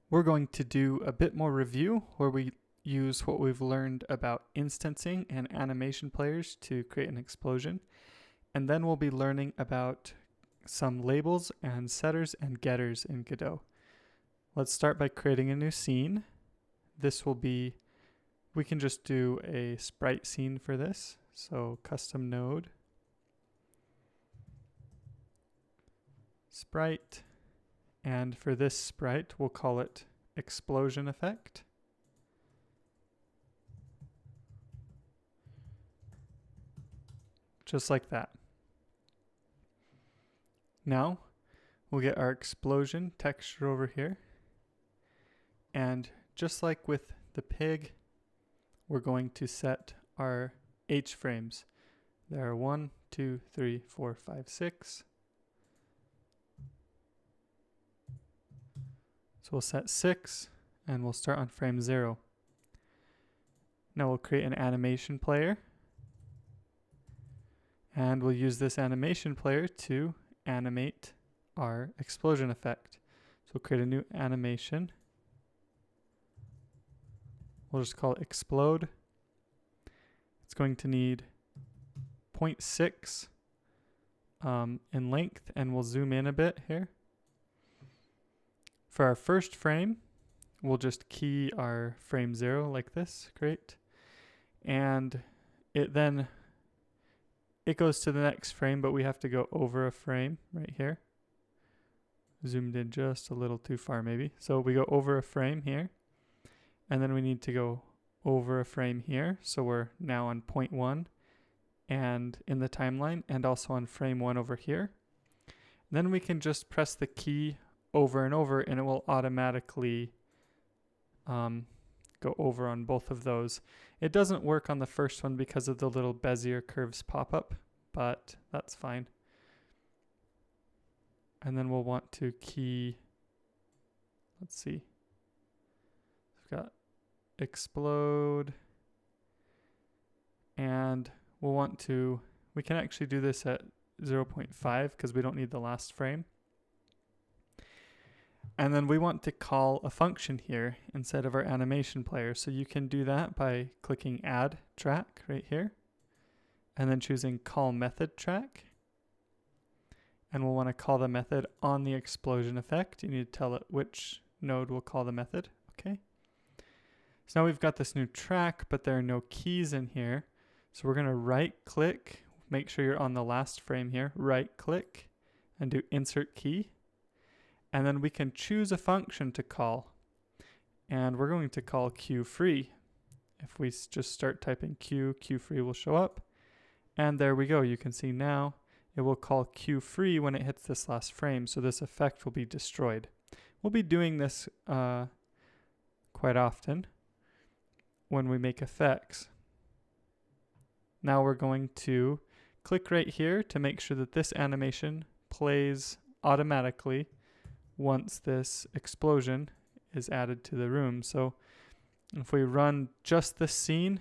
We're going to do a bit more review where we use what we've learned about instancing and animation players to create an explosion. And then we'll be learning about some labels and setters and getters in Godot. Let's start by creating a new scene. This will be, we can just do a sprite scene for this. So custom node, sprite, and for this sprite, we'll call it explosion effect. Just like that. Now, we'll get our explosion texture over here. And just like with the pig, we're going to set our H frames. There are 1, 2, 3, 4, 5, 6. So we'll set 6 and we'll start on frame 0. Now we'll create an animation player. And we'll use this animation player to animate our explosion effect. So we'll create a new animation. We'll just call it explode. It's going to need 0.6 in length, and we'll zoom in a bit here. For our first frame, we'll just key our frame 0 like this. Great. And it goes to the next frame, but we have to go over a frame right here. Zoomed in just a little too far maybe. So we go over a frame here, and then we need to go over a frame here. So we're now on 0.1 and in the timeline, and also on frame 1 over here. Then we can just press the key over and over, and it will automatically go over on both of those. It doesn't work on the first one because of the little Bezier curves pop-up, but that's fine. And then we'll want to key, let's see, we've got explode, and we'll want to, we can actually do this at 0.5 because we don't need the last frame. And then we want to call a function here instead of our animation player. So you can do that by clicking add track right here and then choosing call method track. And we'll want to call the method on the explosion effect. You need to tell it which node will call the method. Okay. So now we've got this new track, but there are no keys in here. So we're going to right click, make sure you're on the last frame here, right click and do insert key. And then we can choose a function to call. And we're going to call queue_free. If we just start typing queue_free will show up. And there we go. You can see now it will call queue_free when it hits this last frame. So this effect will be destroyed. We'll be doing this quite often when we make effects. Now we're going to click right here to make sure that this animation plays automatically once this explosion is added to the room. So if we run just this scene,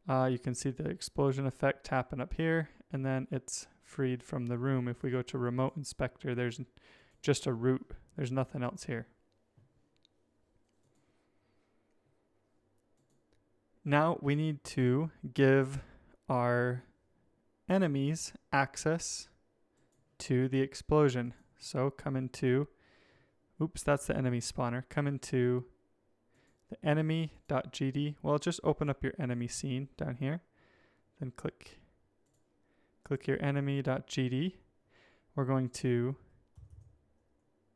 you can see the explosion effect happen up here, and then it's freed from the room. If we go to remote inspector, there's just a root. There's nothing else here. Now we need to give our enemies access to the explosion. So come into, oops, that's the enemy spawner. Come into the enemy.gd. Well, just open up your enemy scene down here. Then click your enemy.gd. We're going to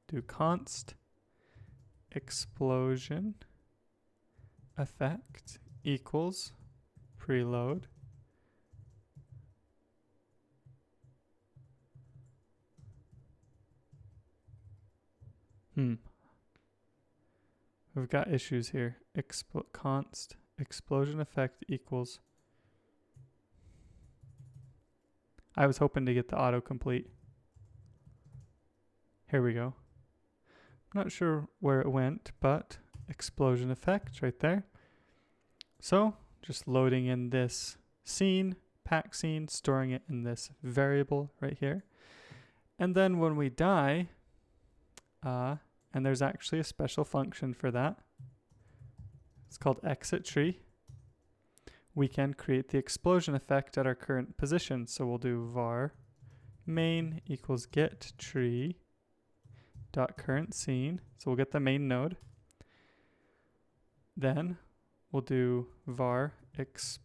do const explosion effect equals preload. We've got issues here. Const explosion effect equals. I was hoping to get the autocomplete. Here we go. I'm not sure where it went, but explosion effect right there. So just loading in this scene, pack scene, storing it in this variable right here. And then when we die, and there's actually a special function for that. It's called exit tree. We can create the explosion effect at our current position. So we'll do var main equals get tree dot current scene. So we'll get the main node. Then we'll do var explosion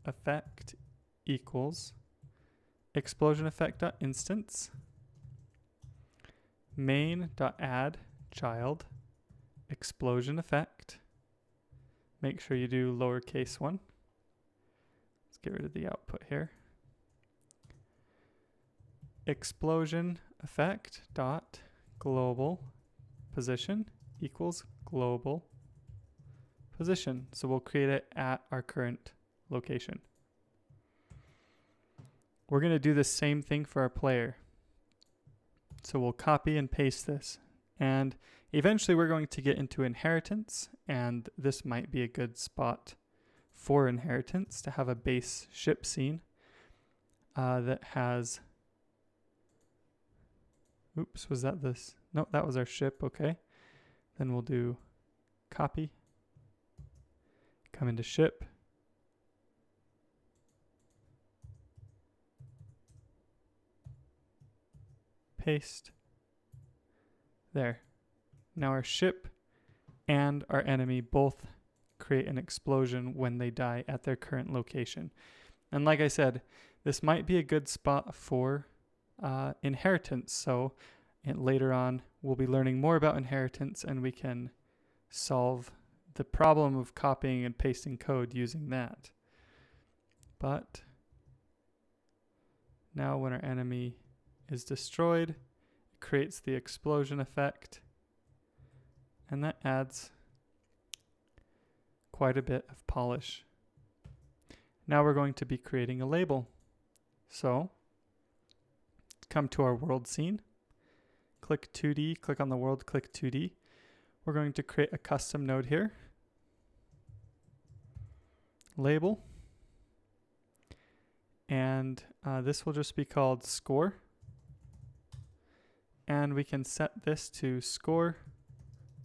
effect equals explosion effect dot instance main dot add child explosion effect. Make sure you do lowercase 1. Let's get rid of the output here. Explosion effect dot global position equals global position. So we'll create it at our current location. We're going to do the same thing for our player. So we'll copy and paste this. And eventually we're going to get into inheritance, and this might be a good spot for inheritance to have a base ship scene that has, oops, was that this? No, that was our ship, okay. Then we'll do copy, come into ship, paste, there. Now our ship and our enemy both create an explosion when they die at their current location. And like I said, this might be a good spot for inheritance. So later on, we'll be learning more about inheritance, and we can solve the problem of copying and pasting code using that. But now when our enemy is destroyed, it creates the explosion effect, and that adds quite a bit of polish. Now we're going to be creating a label. So come to our world scene, click 2D, click on the world, click 2D. We're going to create a custom node here, label, and this will just be called score. And we can set this to score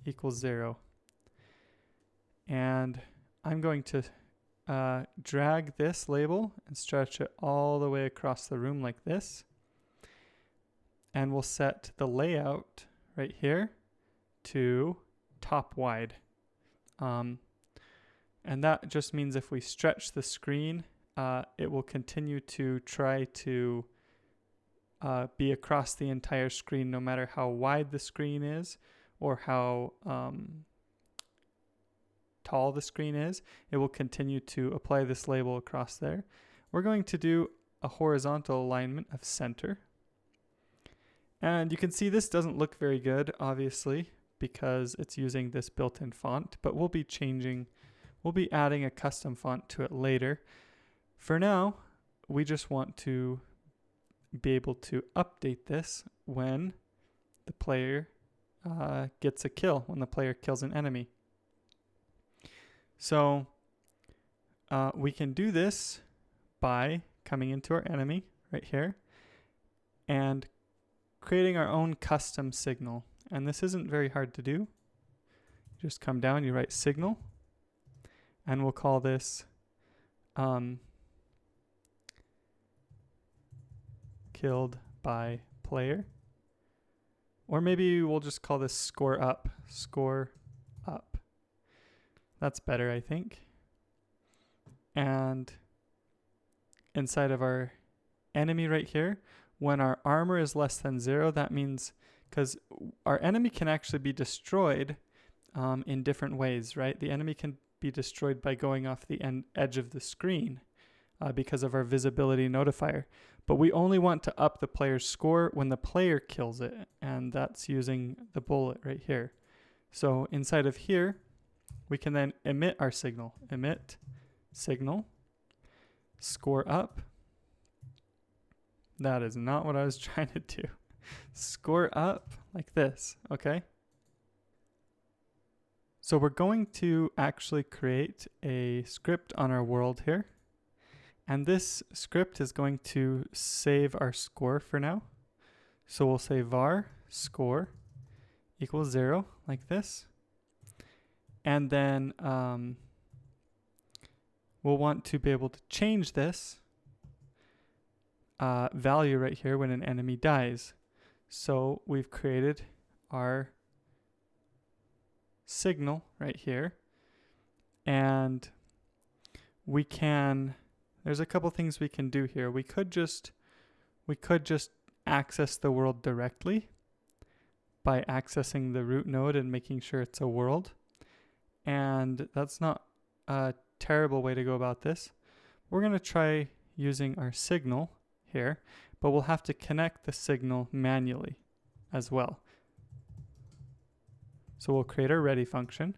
equals 0. And I'm going to drag this label and stretch it all the way across the room like this. And we'll set the layout right here to top wide. And that just means if we stretch the screen, it will continue to try to be across the entire screen, no matter how wide the screen is or how tall the screen is. It will continue to apply this label across there. We're going to do a horizontal alignment of center. And you can see this doesn't look very good, obviously, because it's using this built-in font, but we'll be adding a custom font to it later. For now, we just want to be able to update this when the player gets a kill, when the player kills an enemy. So we can do this by coming into our enemy right here and creating our own custom signal. And this isn't very hard to do. Just come down, you write signal, and we'll call this killed by player. Or maybe we'll just call this score up. Score up. That's better, I think. And inside of our enemy right here, when our armor is less than 0, that means, because our enemy can actually be destroyed in different ways, right? The enemy can be destroyed by going off the edge of the screen because of our visibility notifier. But we only want to up the player's score when the player kills it, and that's using the bullet right here. So inside of here, we can then emit our signal. Emit signal, score up. That is not what I was trying to do. Score up like this, okay? So we're going to actually create a script on our world here. And this script is going to save our score for now. So we'll say var score equals 0, like this. And then we'll want to be able to change this value right here when an enemy dies. So we've created our signal right here, and there's a couple things we can do here. We could just access the world directly by accessing the root node and making sure it's a world. And that's not a terrible way to go about this. We're going to try using our signal here, but we'll have to connect the signal manually as well. So we'll create our ready function,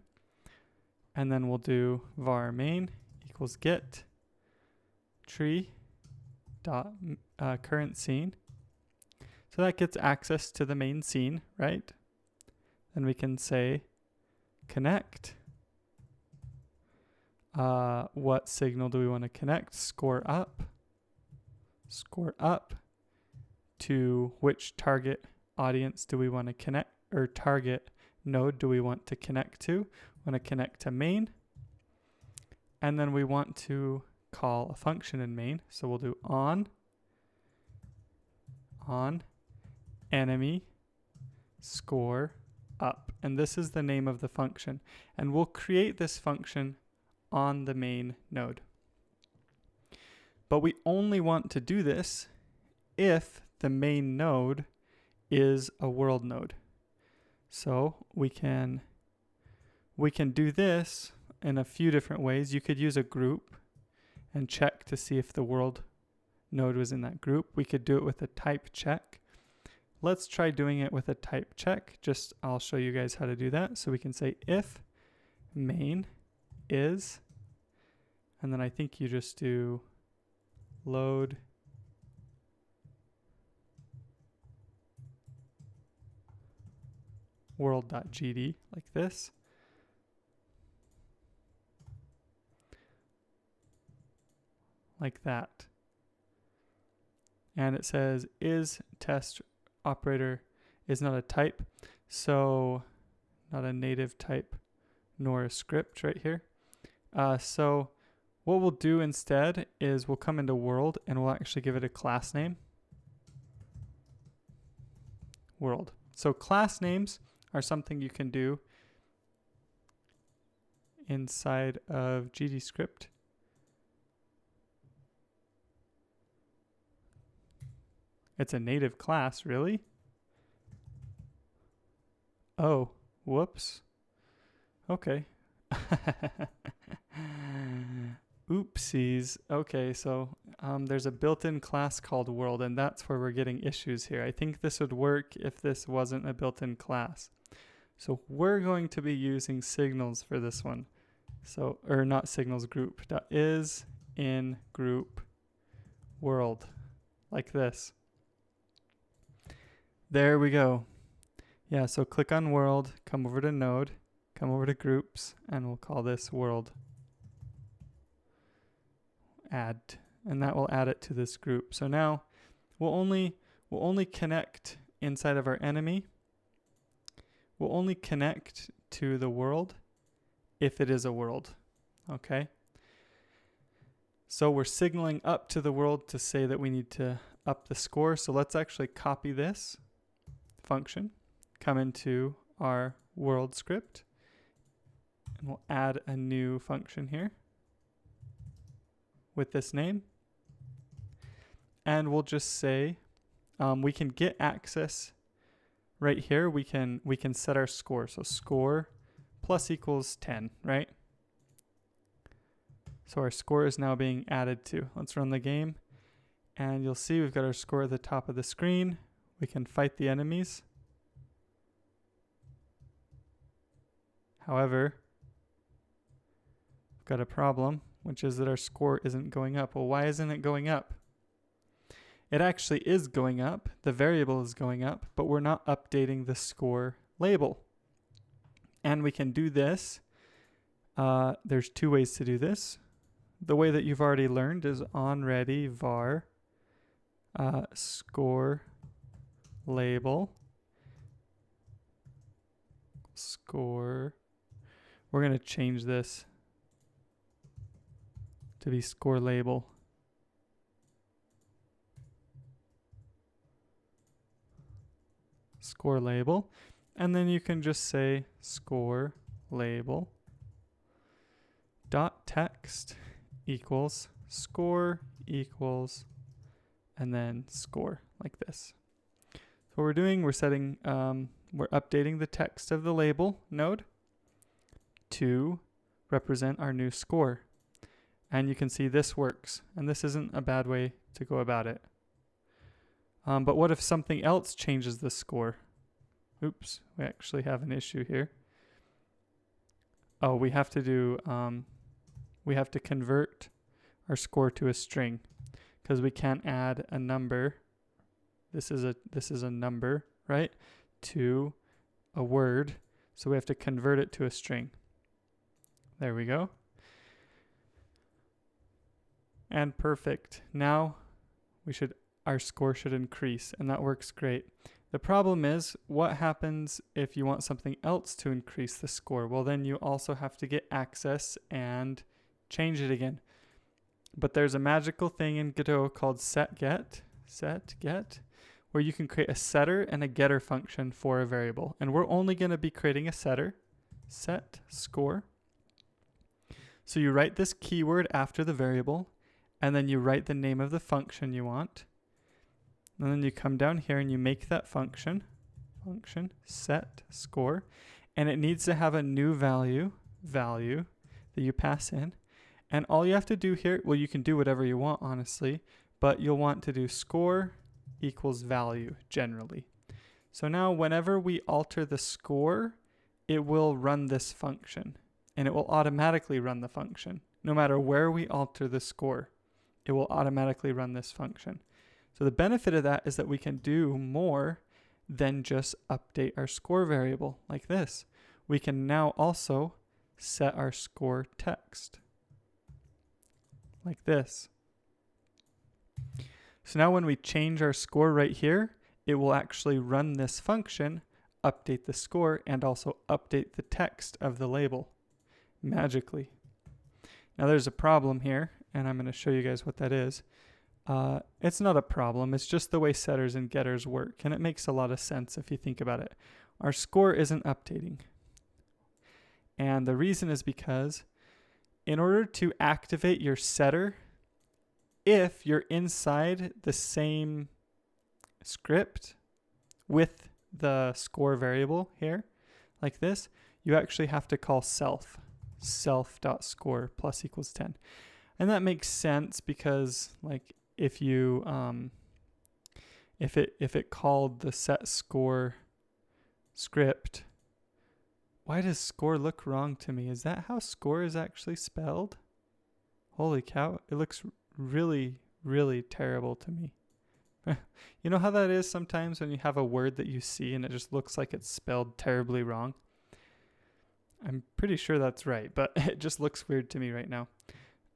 and then we'll do var main equals get tree dot current scene. So that gets access to the main scene, right? Then we can say connect. What signal do we want to connect? Score up to which target audience do we want to connect, or target node do we want to connect to? We want to connect to main, and then we want to call a function in main. So we'll do on enemy score up, and this is the name of the function, and we'll create this function on the main node. But we only want to do this if the main node is a world node. So we can do this in a few different ways. You could use a group and check to see if the world node was in that group. We could do it with a type check. Let's try doing it with a type check. I'll show you guys how to do that. So we can say if main is, and then I think you just do load world.gd like this. Like that. And it says is test operator is not a type, so not a native type nor a script right here. So what we'll do instead is we'll come into world and we'll actually give it a class name. World. So class names are something you can do inside of GDScript. It's a native class, really? Oh, whoops. Okay. Oopsies. Okay, so there's a built-in class called world, and that's where we're getting issues here. I think this would work if this wasn't a built-in class. So we're going to be using signals for this one. So, or not signals, group. Is in group world, like this. There we go. Yeah, so click on world, come over to node, come over to groups, and we'll call this world. Add, and that will add it to this group. So now we'll only connect inside of our enemy. We'll only connect to the world if it is a world. Okay? So we're signaling up to the world to say that we need to up the score. So let's actually copy this function, come into our world script, and we'll add a new function here with this name. And we'll just say we can get access right here. We can set our score. So score plus equals 10, right? So our score is now being added to. Let's run the game, and you'll see we've got our score at the top of the screen. We can fight the enemies. However, we've got a problem, which is that our score isn't going up. Well, why isn't it going up? It actually is going up. The variable is going up, but we're not updating the score label. And we can do this. There's two ways to do this. The way that you've already learned is onReady var score label, score. We're going to change this to be score label. Score label. And then you can just say score label dot text equals score equals and then score, like this. So what we're doing, we're setting, we're updating the text of the label node to represent our new score. And you can see this works, and this isn't a bad way to go about it. But what if something else changes the score? Oops, we actually have an issue here. Oh, we have to do, we have to convert our score to a string, because we can't add a number. This is a number, right? To a word. So we have to convert it to a string. There we go. And perfect. Now our score should increase, and that works great. The problem is, what happens if you want something else to increase the score? Well, then you also have to get access and change it again. But there's a magical thing in Godot called setGet, where you can create a setter and a getter function for a variable. And we're only going to be creating a setter, set score. So you write this keyword after the variable, and then you write the name of the function you want. And then you come down here and you make that function set score, and it needs to have a new value that you pass in. And all you have to do here, well, you can do whatever you want, honestly, but you'll want to do score equals value generally. So now whenever we alter the score, it will run this function, and it will automatically run the function. No matter where we alter the score, it will automatically run this function. So the benefit of that is that we can do more than just update our score variable like this. We can now also set our score text like this. So now when we change our score right here, it will actually run this function, update the score, and also update the text of the label magically. Now there's a problem here, and I'm going to show you guys what that is. It's not a problem, it's just the way setters and getters work, and it makes a lot of sense if you think about it. Our score isn't updating. And the reason is because in order to activate your setter, if you're inside the same script with the score variable here, like this, you actually have to call self.score plus equals 10. And that makes sense because, like, if you if it called the set score script, why does score look wrong to me? Is that how score is actually spelled? Holy cow, it looks really, really terrible to me. You know how that is sometimes when you have a word that you see and it just looks like it's spelled terribly wrong? I'm pretty sure that's right, but it just looks weird to me right now.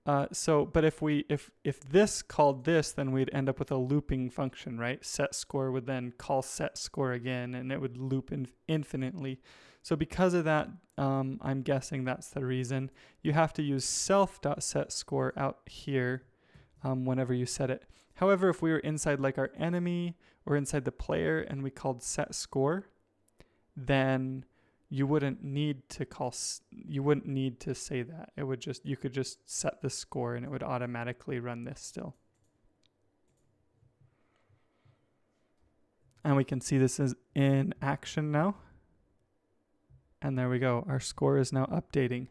But if this called this, then we'd end up with a looping function, right? Set score would then call set score again, and it would loop infinitely. So because of that, I'm guessing that's the reason. You have to use self.setScore out here whenever you set it. However, if we were inside like our enemy or inside the player and we called set score, then you wouldn't need to say that. It would just, you could just set the score and it would automatically run this still. And we can see this is in action now. And there we go. Our score is now updating.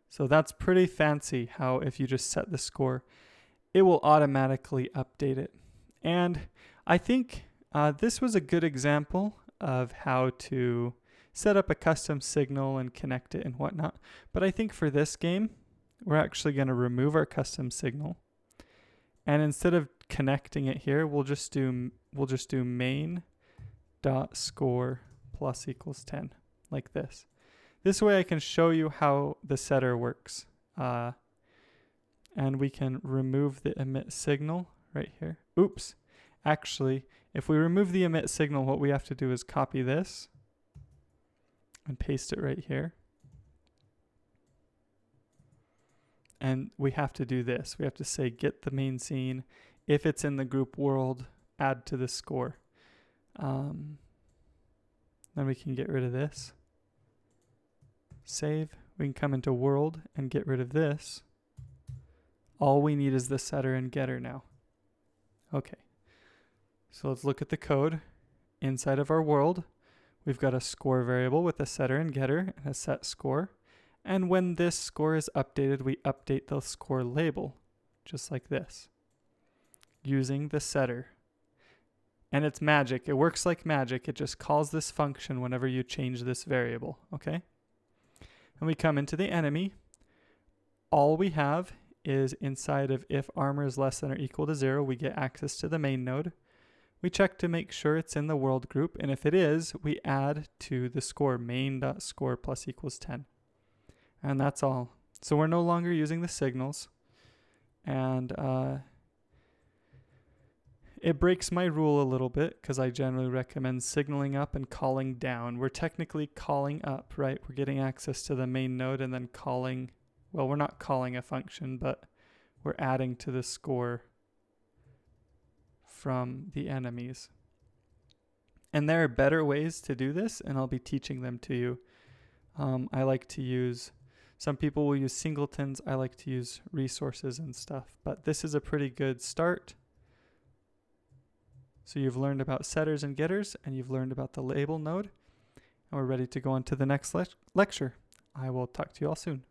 So that's pretty fancy how if you just set the score, it will automatically update it. And I think this was a good example of how to set up a custom signal and connect it and whatnot. But I think for this game, we're actually going to remove our custom signal. And instead of connecting it here, we'll just do main.score plus equals 10, like this. This way I can show you how the setter works. And we can remove the emit signal right here. Oops. Actually, if we remove the emit signal, what we have to do is copy this and paste it right here. And we have to do this. We have to say get the main scene. If it's in the group world, add to the score. Then we can get rid of this. Save. We can come into world and get rid of this. All we need is the setter and getter now. Okay. So let's look at the code. Inside of our world, we've got a score variable with a setter and getter and a set score. And when this score is updated, we update the score label, just like this, using the setter. And it's magic. It works like magic. It just calls this function whenever you change this variable, okay? And we come into the enemy. All we have is inside of if armor is less than or equal to 0, we get access to the main node. We check to make sure it's in the world group, and if it is, we add to the score main.score plus equals 10. And that's all. So we're no longer using the signals. And it breaks my rule a little bit because I generally recommend signaling up and calling down. We're technically calling up, right? We're getting access to the main node and then calling, well, we're not calling a function, but we're adding to the score from the enemies. And there are better ways to do this, and I'll be teaching them to you. I like to use, some people will use singletons. I like to use resources and stuff, but this is a pretty good start. So you've learned about setters and getters, and you've learned about the label node, and we're ready to go on to the next lecture. I will talk to you all soon.